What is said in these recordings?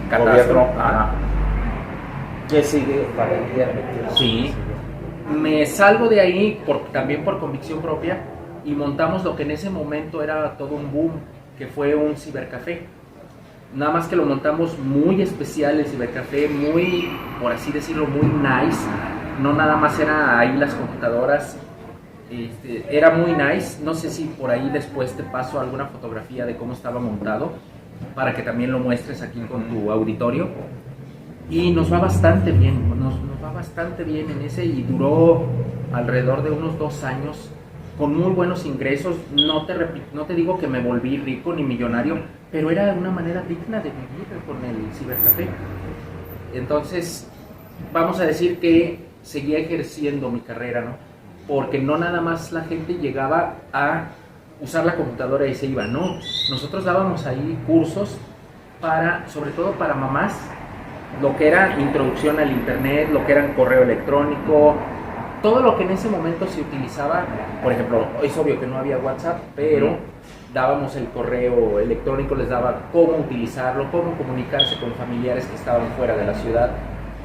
Catastro. Ajá. ¿Qué sigue para el día? Sí. Me salgo de ahí también por convicción propia y montamos lo que en ese momento era todo un boom, que fue un cibercafé. Nada más que lo montamos muy especial el cibercafé, muy, por así decirlo, muy nice. No nada más era ahí las computadoras, era muy nice. No sé si por ahí después te paso alguna fotografía de cómo estaba montado para que también lo muestres aquí con tu auditorio. Y nos va bastante bien, nos va bastante bien en ese, y duró alrededor de unos 2 años con muy buenos ingresos. No te digo que me volví rico ni millonario, pero era una manera digna de vivir con el cibercafé. Entonces, vamos a decir que seguía ejerciendo mi carrera, ¿no? Porque no nada más la gente llegaba a usar la computadora y se iba, no. Nosotros dábamos ahí cursos sobre todo para mamás, lo que era introducción al internet, lo que era correo electrónico, todo lo que en ese momento se utilizaba. Por ejemplo, es obvio que no había WhatsApp, pero dábamos el correo electrónico, les daba cómo utilizarlo, cómo comunicarse con familiares que estaban fuera de la ciudad.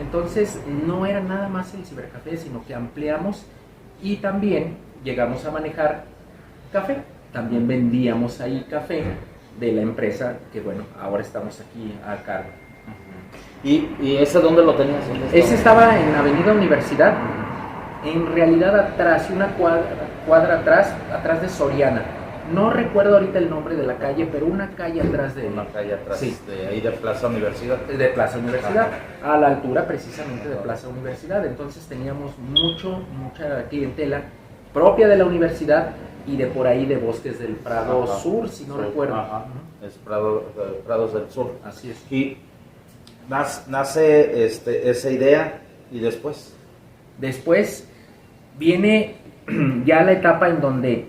Entonces no era nada más el cibercafé, sino que ampliamos y también llegamos a manejar café. También vendíamos ahí café de la empresa que, bueno, ahora estamos aquí a cargo. ¿Y ese dónde lo tenías? Ese estaba en Avenida Universidad, en realidad atrás, una cuadra atrás de Soriana. No recuerdo ahorita el nombre de la calle, pero una calle atrás de... Una calle atrás, sí, de ahí de Plaza Universidad. De Plaza Universidad, a la altura precisamente de Plaza Universidad. Entonces teníamos mucha clientela propia de la universidad y de por ahí de Bosques del Prado Sur, si no recuerdo. Es Prados del Sur. Así es. Y nace esa idea y después. Después viene ya la etapa en donde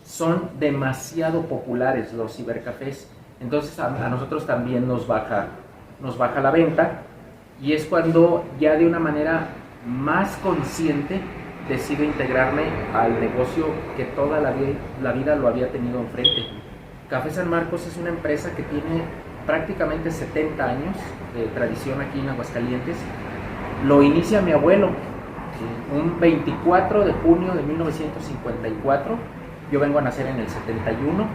son demasiado populares los cibercafés. Entonces a nosotros también nos baja la venta, y es cuando ya de una manera más consciente decido integrarme al negocio que toda la vida lo había tenido enfrente. Café San Marcos es una empresa que tiene prácticamente 70 años de tradición aquí en Aguascalientes. Lo inicia mi abuelo un 24 de junio de 1954. Yo vengo a nacer en el 71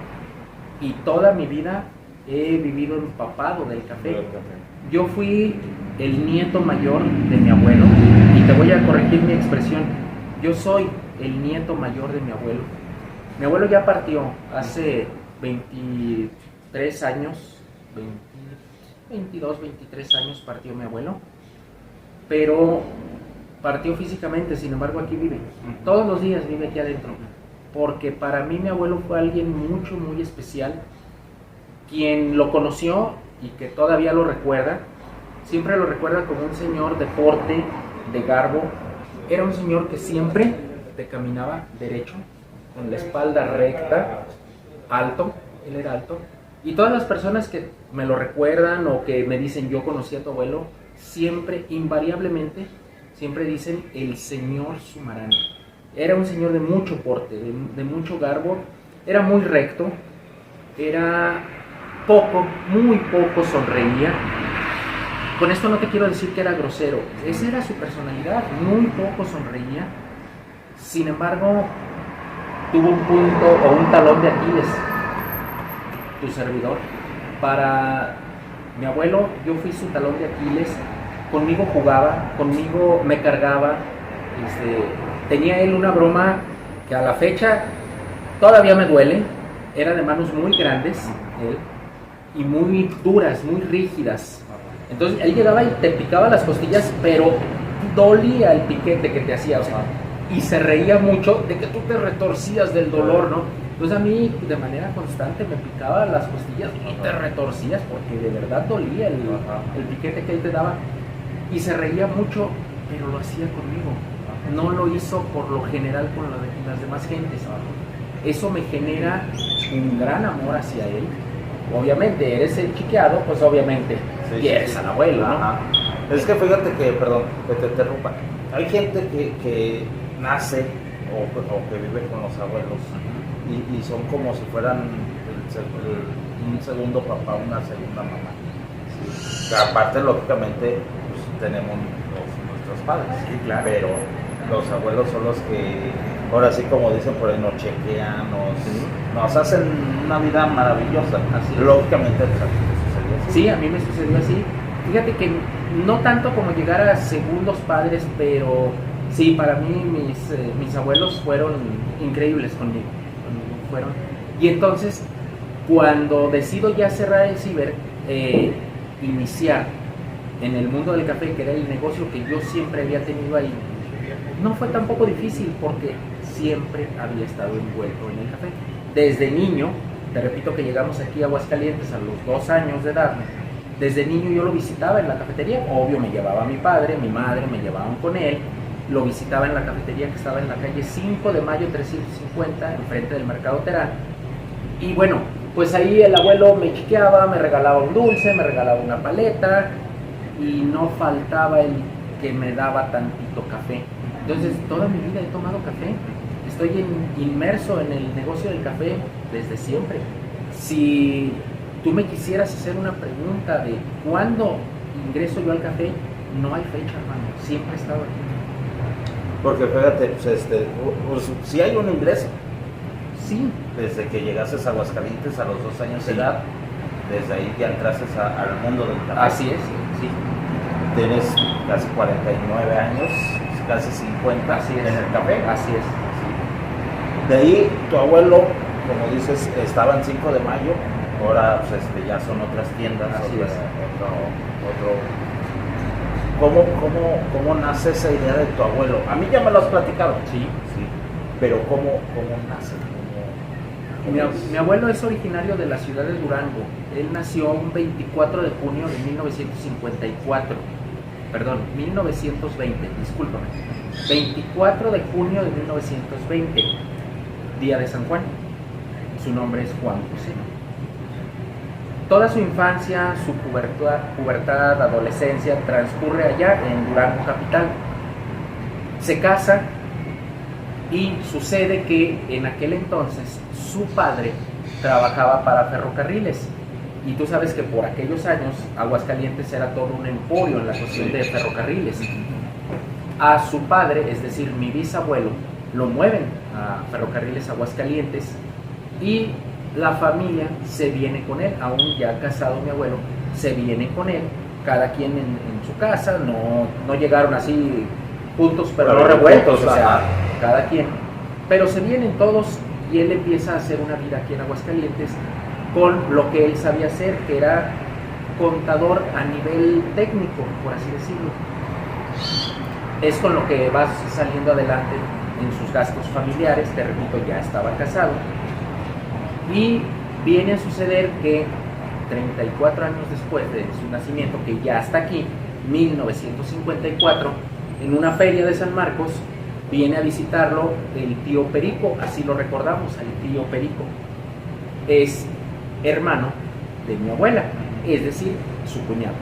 y toda mi vida he vivido empapado del café. Yo fui el nieto mayor de mi abuelo, y te voy a corregir mi expresión, yo soy el nieto mayor de mi abuelo. Mi abuelo ya partió hace 23 años, 22, 23 años partió mi abuelo, pero partió físicamente, sin embargo aquí vive. Todos los días vive aquí adentro, porque para mí mi abuelo fue alguien muy especial. Quien lo conoció y que todavía lo recuerda, siempre lo recuerda como un señor de porte, de garbo. Era un señor que siempre te caminaba derecho, con la espalda recta, alto. Él era alto. Y todas las personas que me lo recuerdan o que me dicen yo conocí a tu abuelo, siempre, invariablemente, siempre dicen el señor Sumarán. Era un señor de mucho porte, de mucho garbo. Era muy recto, era muy poco sonreía. Con esto no te quiero decir que era grosero, esa era su personalidad, muy poco sonreía. Sin embargo, tuvo un punto o un talón de Aquiles, tu servidor. Para mi abuelo, yo fui su talón de Aquiles. Conmigo jugaba, conmigo me cargaba. Tenía él una broma que a la fecha todavía me duele. Era de manos muy grandes, él, y muy duras, muy rígidas. Entonces él llegaba y te picaba las costillas, pero dolía el piquete que te hacía, o sea, y se reía mucho de que tú te retorcías del dolor, ¿no? Entonces a mí de manera constante me picaba las costillas y te retorcías porque de verdad dolía el piquete que él te daba, y se reía mucho, pero lo hacía conmigo. No lo hizo por lo general con las demás gentes. Eso me genera un gran amor hacia él. Obviamente, eres el chiqueado, pues obviamente quieres al abuelo, ¿no? Es que fíjate que, perdón, que te interrumpa. Hay gente que nace o que vive con los abuelos y son como si fueran un segundo papá, una segunda mamá. ¿Sí? Aparte, lógicamente, pues, tenemos nuestros padres, Sí, claro. pero los abuelos son los que, ahora sí, como dicen por ahí, nos chequean, nos hacen una vida maravillosa. Así es. Lógicamente, pues, a ti te sucedió así. Sí, a mí me sucedió así. Fíjate que no tanto como llegar a segundos padres, pero sí, para mí mis abuelos fueron increíbles conmigo. Fueron. Y entonces, cuando decido ya cerrar el ciber, iniciar en el mundo del café, que era el negocio que yo siempre había tenido ahí, no fue tampoco difícil porque siempre había estado envuelto en el café. Desde niño, te repito que llegamos aquí a Aguascalientes a los 2 años de edad. Desde niño yo lo visitaba en la cafetería, obvio me llevaba a mi padre, mi madre me llevaban con él, lo visitaba en la cafetería que estaba en la calle 5 de mayo 350, enfrente del Mercado Terán. Y bueno, pues ahí el abuelo me chiqueaba, me regalaba un dulce, me regalaba una paleta y no faltaba el que me daba tantito café. Entonces toda mi vida he tomado café, estoy inmerso en el negocio del café desde siempre. Si tú me quisieras hacer una pregunta de cuándo ingreso yo al café, no hay fecha, hermano, siempre he estado aquí. Porque fíjate, pues, si hay un ingreso, Sí, desde que llegases a Aguascalientes a los 2 años de Sí. edad, desde ahí ya entraste al mundo del café. así es, sí. Tienes casi 49 años, casi 50 Así es. en el café. Así es. De ahí tu abuelo, como dices, estaba en 5 de mayo, ahora pues, ya son otras tiendas. Así es. ¿Cómo nace esa idea de tu abuelo? A mí ya me lo has platicado. Sí. Pero ¿cómo nace? Mi abuelo es originario de la ciudad de Durango. Él nació un 24 de junio de 1954. Perdón, 1920, discúlpame. 24 de junio de 1920, día de San Juan. Su nombre es Juan José. Toda su infancia, su pubertad, adolescencia transcurre allá en Durango capital. Se casa y sucede que en aquel entonces su padre trabajaba para ferrocarriles. Y tú sabes que por aquellos años Aguascalientes era todo un emporio en la cuestión de ferrocarriles. A su padre, es decir, mi bisabuelo, lo mueven a Ferrocarriles Aguascalientes y la familia se viene con él, aún ya casado mi abuelo, se viene con él, cada quien en su casa, no llegaron así juntos pero no revueltos, o sea, cada quien, pero se vienen todos y él empieza a hacer una vida aquí en Aguascalientes con lo que él sabía hacer, que era contador a nivel técnico, por así decirlo. Es con lo que va saliendo adelante en sus gastos familiares. Te repito, ya estaba casado. Y viene a suceder que 34 años después de su nacimiento, que ya está aquí, 1954, en una feria de San Marcos, viene a visitarlo el tío Perico, así lo recordamos, el tío Perico. Es hermano de mi abuela, es decir, su cuñado.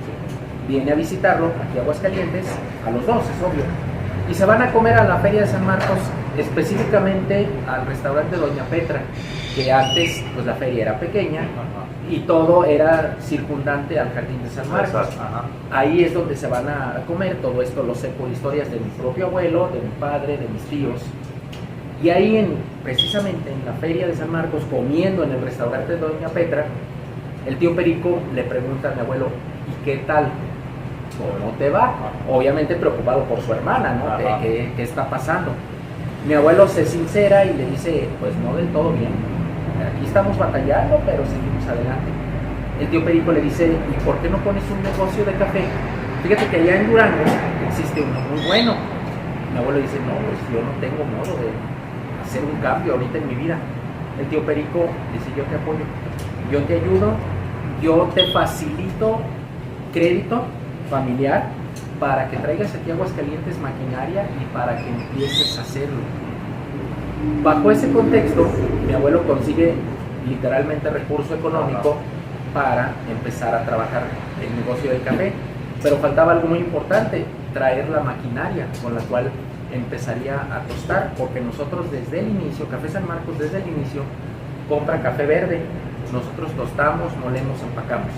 Viene a visitarlo aquí a Aguascalientes, a los dos, es obvio, y se van a comer a la feria de San Marcos, específicamente al restaurante Doña Petra, que antes pues la feria era pequeña y todo era circundante al jardín de San Marcos. Ahí es donde se van a comer. Todo esto lo sé por historias de mi propio abuelo, de mi padre, de mis tíos. Y ahí precisamente en la feria de San Marcos, comiendo en el restaurante de Doña Petra, el tío Perico le pregunta a mi abuelo: ¿y qué tal? ¿Cómo te va? Obviamente preocupado por su hermana, ¿no? ¿Qué está pasando? Mi abuelo se sincera y le dice: pues no del todo bien, aquí estamos batallando, pero seguimos adelante. El tío Perico le dice: ¿y por qué no pones un negocio de café? Fíjate que allá en Durango existe uno muy bueno. Mi abuelo dice: no, pues yo no tengo modo de hacer un cambio ahorita en mi vida. El tío Perico dice: yo te apoyo, yo te ayudo, yo te facilito crédito familiar para que traigas aquí a Aguascalientes maquinaria y para que empieces a hacerlo. Bajo ese contexto, mi abuelo consigue literalmente recurso económico para empezar a trabajar el negocio del café, pero faltaba algo muy importante: traer la maquinaria con la cual empezaría a tostar, porque nosotros desde el inicio, Café San Marcos desde el inicio compra café verde, nosotros tostamos, molemos, empacamos.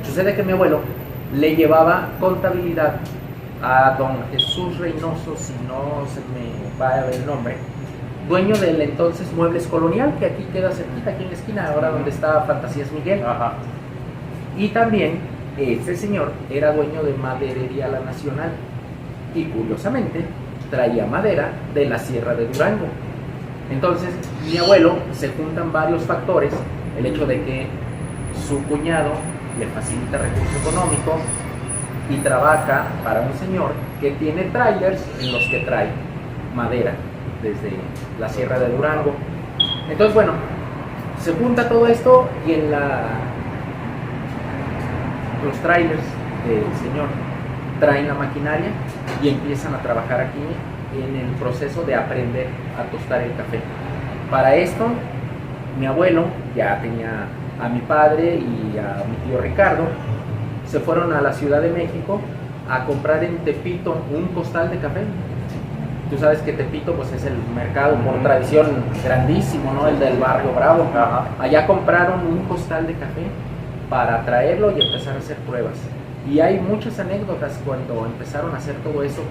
Sucede que mi abuelo le llevaba contabilidad a don Jesús Reynoso, si no se me va a ver el nombre, dueño del entonces Muebles Colonial, que aquí queda cerquita, aquí en la esquina, ahora donde está Fantasías Miguel. Ajá. Y también ese señor era dueño de Maderería La Nacional y curiosamente traía madera de la Sierra de Durango. Entonces mi abuelo, se juntan varios factores, el hecho de que su cuñado le facilita recurso económico y trabaja para un señor que tiene trailers en los que trae madera desde la Sierra de Durango. Entonces, bueno, se junta todo esto y en los trailers del señor traen la maquinaria y empiezan a trabajar aquí en el proceso de aprender a tostar el café. Para esto, mi abuelo ya tenía a mi padre y a mi tío Ricardo, se fueron a la Ciudad de México a comprar en Tepito un costal de café. Tú sabes que Tepito pues es el mercado por tradición grandísimo, ¿no? El del barrio Bravo. Ajá. Allá compraron un costal de café para traerlo y empezar a hacer pruebas. Y hay muchas anécdotas cuando empezaron a hacer todo eso.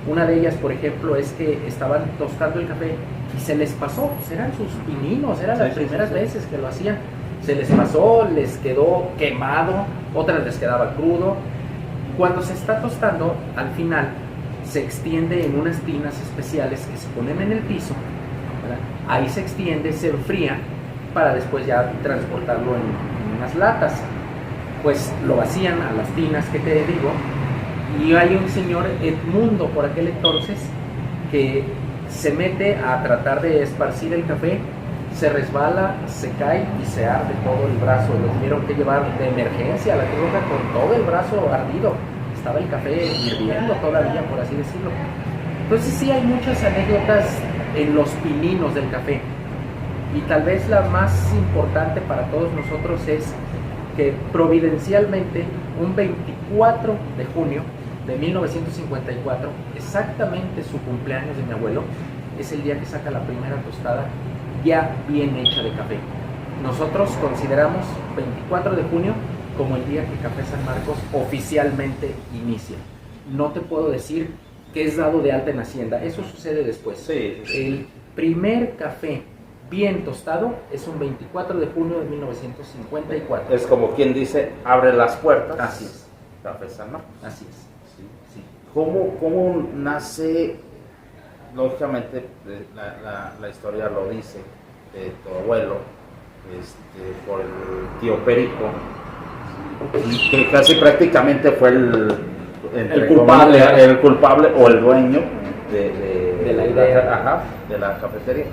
Una de ellas, por ejemplo, es que estaban tostando el café y se les pasó, pues eran sus pininos, eran las primeras veces que lo hacían. Se les pasó, les quedó quemado, otras les quedaba crudo. Cuando se está tostando, al final se extiende en unas tinas especiales que se ponen en el piso, ¿verdad? Ahí se extiende, se enfría para después ya transportarlo en unas latas. Pues lo vacían a las tinas que te digo, y hay un señor Edmundo por aquel entonces que se mete a tratar de esparcir el café, se resbala, se cae y se arde todo el brazo. Lo tuvieron que llevar de emergencia a la Cruz Roja con todo el brazo ardido. Estaba el café hirviendo todavía, por así decirlo. Entonces sí hay muchas anécdotas en los pininos del café. Y tal vez la más importante para todos nosotros es que providencialmente un 24 de junio de 1954, exactamente su cumpleaños de mi abuelo, es el día que saca la primera tostada ya bien hecha de café. Nosotros consideramos 24 de junio como el día que Café San Marcos oficialmente inicia. No te puedo decir que es dado de alta en Hacienda, eso sucede después. Sí. El primer café bien tostado es un 24 de junio de 1954. Es como quien dice, abre las puertas. Así es. Café San Marcos. Así es. Sí. Sí. ¿Cómo nace? Lógicamente, la historia lo dice, de tu abuelo, por el tío Perico, y que casi prácticamente fue el culpable o el dueño de la idea, ajá, de la cafetería.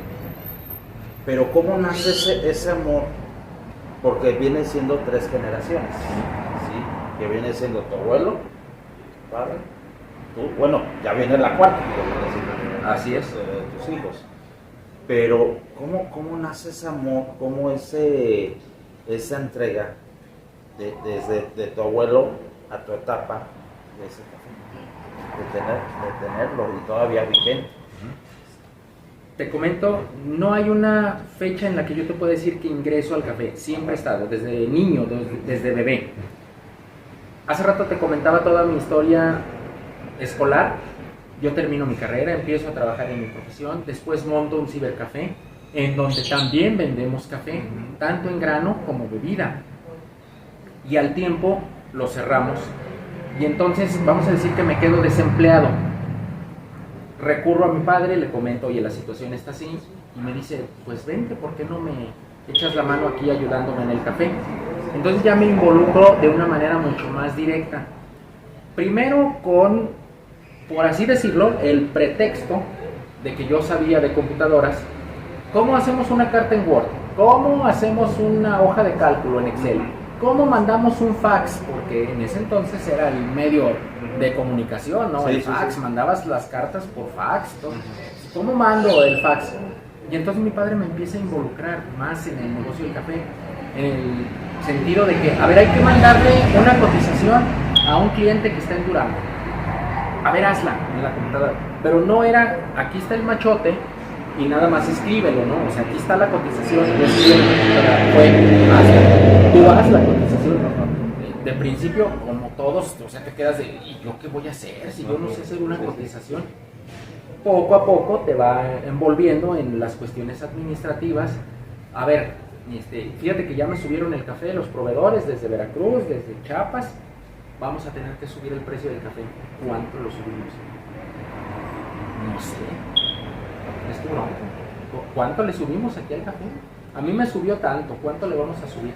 Pero ¿cómo nace ese amor? Porque viene siendo 3 generaciones, ¿sí? Que viene siendo tu abuelo, tu padre, tú, bueno, ya viene la cuarta, Así es. tus hijos. Pero ¿cómo nace ese amor? ¿Cómo esa entrega desde de tu abuelo a tu etapa de ese café? De tenerlo y todavía vigente. Te comento, no hay una fecha en la que yo te pueda decir que ingreso al café. Siempre he estado, desde niño, desde bebé. Hace rato te comentaba toda mi historia escolar. Yo termino mi carrera, empiezo a trabajar en mi profesión, después monto un cibercafé en donde también vendemos café, tanto en grano como bebida. Y al tiempo lo cerramos. Y entonces vamos a decir que me quedo desempleado. Recurro a mi padre, le comento, oye, la situación está así, y me dice, pues vente, ¿por qué no me echas la mano aquí ayudándome en el café? Entonces ya me involucro de una manera mucho más directa. Primero con, por así decirlo, el pretexto de que yo sabía de computadoras, cómo hacemos una carta en Word, cómo hacemos una hoja de cálculo en Excel, cómo mandamos un fax, porque en ese entonces era el medio de comunicación, ¿no? Sí, el fax, sí. Mandabas las cartas por fax, ¿cómo mando el fax? Y entonces mi padre me empieza a involucrar más en el negocio del café, en el sentido de que, a ver, hay que mandarle una cotización a un cliente que está en Durango. A ver, hazla en la computadora. Pero no era, aquí está el machote y nada más escríbelo, ¿no? O sea, aquí está la cotización, yo escribo en la computadora, hazla. Tú haz la cotización de de principio, como todos, o sea, te quedas de, ¿y yo qué voy a hacer si yo no sé hacer una cotización? Poco a poco te va envolviendo en las cuestiones administrativas. A ver, fíjate que ya me subieron el café los proveedores desde Veracruz, desde Chiapas. Vamos a tener que subir el precio del café. ¿Cuánto lo subimos? No sé. Es tu bronca. ¿Cuánto le subimos aquí al café? A mí me subió tanto. ¿Cuánto le vamos a subir?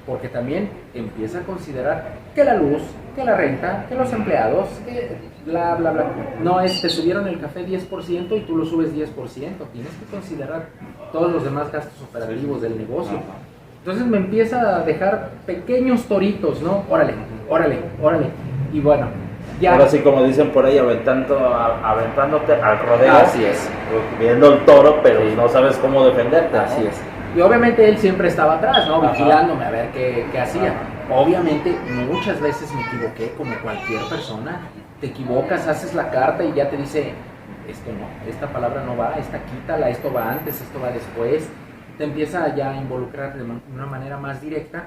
Porque también empieza a considerar que la luz, que la renta, que los empleados, que bla, bla, bla. No te subieron el café 10% y tú lo subes 10%. Tienes que considerar todos los demás gastos operativos del negocio. Entonces me empieza a dejar pequeños toritos, ¿no? Órale, órale, órale. Y bueno, ya. Ahora sí, como dicen por ahí, aventándote al rodeo. Así es. Viendo el toro, pero no sabes cómo defenderte. Así es. Y obviamente él siempre estaba atrás, ¿no? Vigilándome a ver qué hacía. Obviamente muchas veces me equivoqué, como cualquier persona. Te equivocas, haces la carta y ya te dice, esto no, esta palabra no va, esta quítala, esto va antes, esto va después. Te empieza ya a involucrar de una manera más directa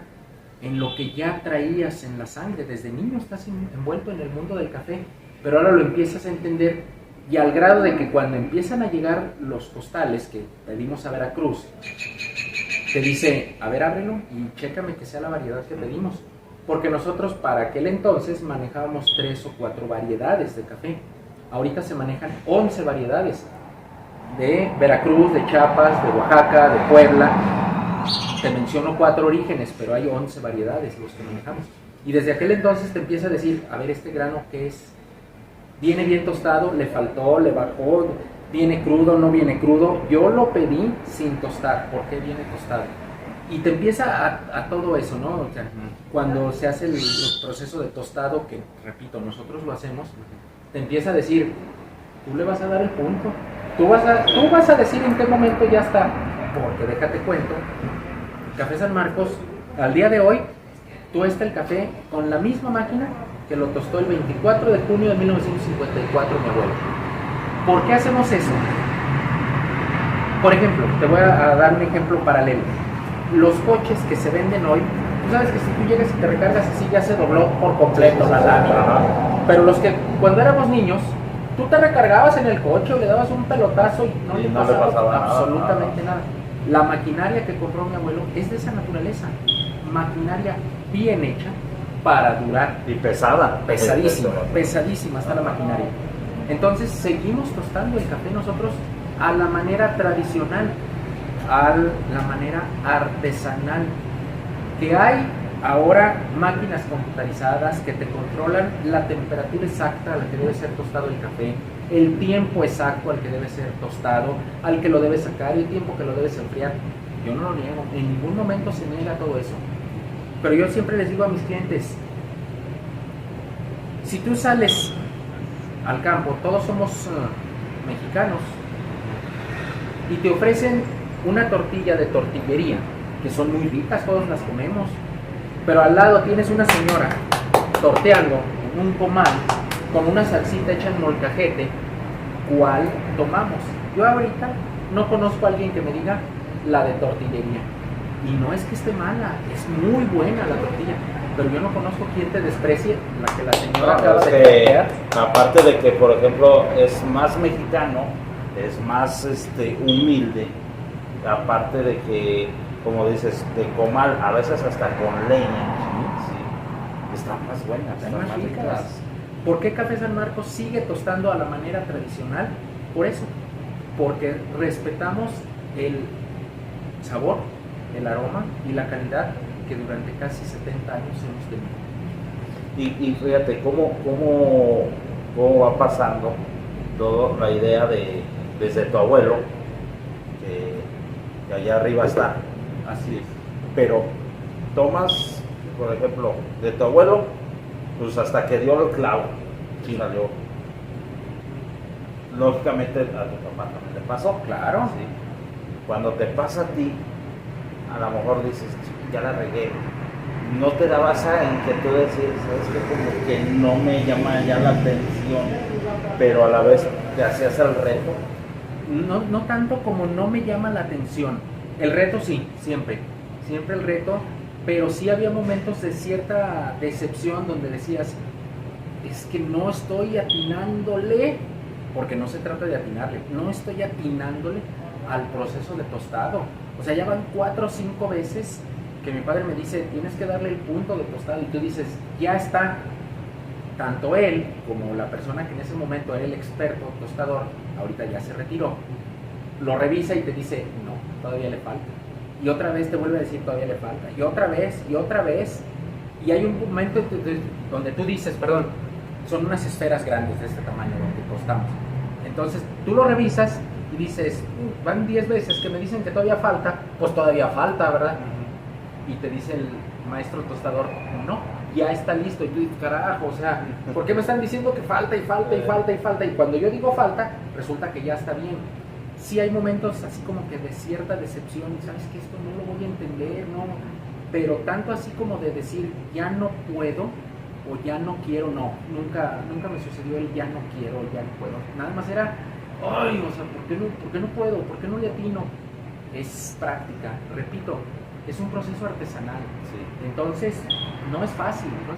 en lo que ya traías en la sangre. Desde niño estás envuelto en el mundo del café, pero ahora lo empiezas a entender, y al grado de que cuando empiezan a llegar los costales que pedimos a Veracruz, te dice, a ver, ábrelo y chécame que sea la variedad que pedimos. Porque nosotros para aquel entonces manejábamos 3 o 4 variedades de café. Ahorita se manejan 11 variedades. De Veracruz, de Chiapas, de Oaxaca, de Puebla. Te menciono 4 orígenes, pero hay 11 variedades los que manejamos. Y desde aquel entonces te empieza a decir, a ver, este grano, ¿qué es? ¿Viene bien tostado? ¿Le faltó? ¿Le bajó? ¿Viene crudo? ¿No viene crudo? Yo lo pedí sin tostar. ¿Por qué viene tostado? Y te empieza a todo eso, ¿no? O sea, cuando se hace el proceso de tostado, que repito, nosotros lo hacemos, te empieza a decir, tú le vas a dar el punto. Tú vas a decir en qué momento ya está. Porque déjate cuento, Café San Marcos, al día de hoy, tuesta el café con la misma máquina que lo tostó el 24 de junio de 1954 mi abuelo. ¿Por qué hacemos eso? Por ejemplo, te voy a dar un ejemplo paralelo. Los coches que se venden hoy, tú sabes que si tú llegas y te recargas así ya se dobló por completo la lámina. Pero los que cuando éramos niños, tú te recargabas en el coche, le dabas un pelotazo y no le pasaba absolutamente nada. La maquinaria que compró mi abuelo es de esa naturaleza. Maquinaria bien hecha para durar. Y pesada. Pesadísima está la maquinaria. Entonces seguimos tostando el café nosotros a la manera tradicional, a la manera artesanal. Que hay ahora máquinas computarizadas que te controlan la temperatura exacta a la que debe ser tostado el café, el tiempo exacto al que debe ser tostado, al que lo debes sacar, el tiempo que lo debes enfriar. Yo no lo niego, en ningún momento se niega todo eso. Pero yo siempre les digo a mis clientes, si tú sales al campo, todos somos mexicanos, y te ofrecen una tortilla de tortillería, que son muy ricas, todos las comemos, pero al lado tienes una señora torteando en un comal con una salsita hecha en molcajete, ¿cuál tomamos? Yo ahorita no conozco a alguien que me diga la de tortillería, y no es que esté mala, es muy buena la tortilla, pero yo no conozco quien te desprecie la que la señora acaba de tortear. Aparte de que, por ejemplo, es más mexicano, es más humilde, aparte de que, como dices, de comal, a veces hasta con leña, ¿sí? Están más buenas, están más ricas. ¿Por qué Café San Marcos sigue tostando a la manera tradicional? Por eso, porque respetamos el sabor, el aroma y la calidad que durante casi 70 años hemos tenido. Y fíjate cómo va pasando toda la idea desde tu abuelo, que allá arriba está. Así es. Pero tomas, por ejemplo, de tu abuelo, pues hasta que dio el clavo, Sí. salió. Lógicamente a tu papá también le pasó. Claro. ¿Sí? Cuando te pasa a ti, a lo mejor dices, ya la regué. No te da basa en que tú decís, sabes que como que no me llama ya la atención, pero a la vez te hacías el reto. No tanto como no me llama la atención. El reto sí, siempre el reto, pero sí había momentos de cierta decepción donde decías, es que no estoy atinándole, porque no se trata de atinarle, no estoy atinándole al proceso de tostado. O sea, ya van 4 o 5 veces que mi padre me dice, tienes que darle el punto de tostado, y tú dices, ya está. Tanto él como la persona que en ese momento era el experto tostador, ahorita ya se retiró, lo revisa y te dice, no, todavía le falta. Y otra vez te vuelve a decir, todavía le falta. Y otra vez, y otra vez. Y hay un momento donde tú dices, perdón, son unas esferas grandes de este tamaño donde tostamos. Entonces tú lo revisas y dices, van 10 veces que me dicen que todavía falta, pues todavía falta, ¿verdad? Y te dice el maestro tostador, no, ya está listo. Y tú dices, carajo, o sea, ¿por qué me están diciendo que falta y falta y falta y falta? Y cuando yo digo falta, resulta que ya está bien. Sí hay momentos así como que de cierta decepción, ¿sabes qué? Esto no lo voy a entender, no. Pero tanto así como de decir, ya no puedo o ya no quiero, no. Nunca me sucedió el ya no quiero, ya no puedo. Nada más era, ay, o sea, ¿por qué no puedo? ¿Por qué no le atino? Es práctica, repito, es un proceso artesanal. Sí. Entonces, no es fácil, ¿no?